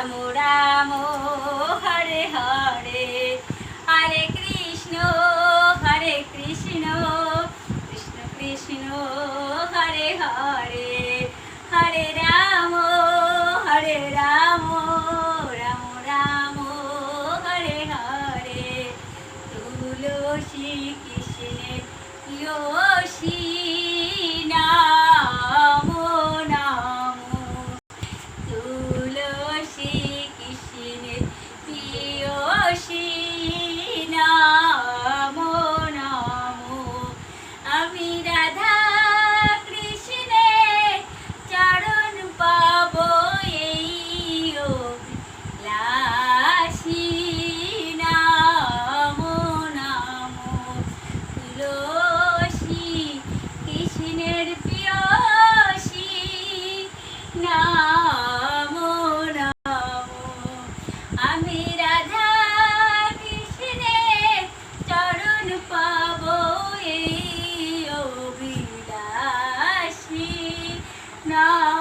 রাম রাম হরে হরে, হরে কৃষ্ণ কৃষ্ণ কৃষ্ণ হরে হরে, হরে রাম রাম রাম হরে হরে। তুলসী কৃষ্ণের প্রিয়সী নাম নাম, তুলসী কৃষ্ণের প্রিয়সী নাম নাম। আমি রাধা কৃষ্ণের চরণ পাব এই অভিলাষী নাম নাম। তুলসী কৃষ্ণের প্রিয়সী নাম নাম। আমি রাধা কৃষ্ণের চরণ পাব এই অভিলাষী নাম।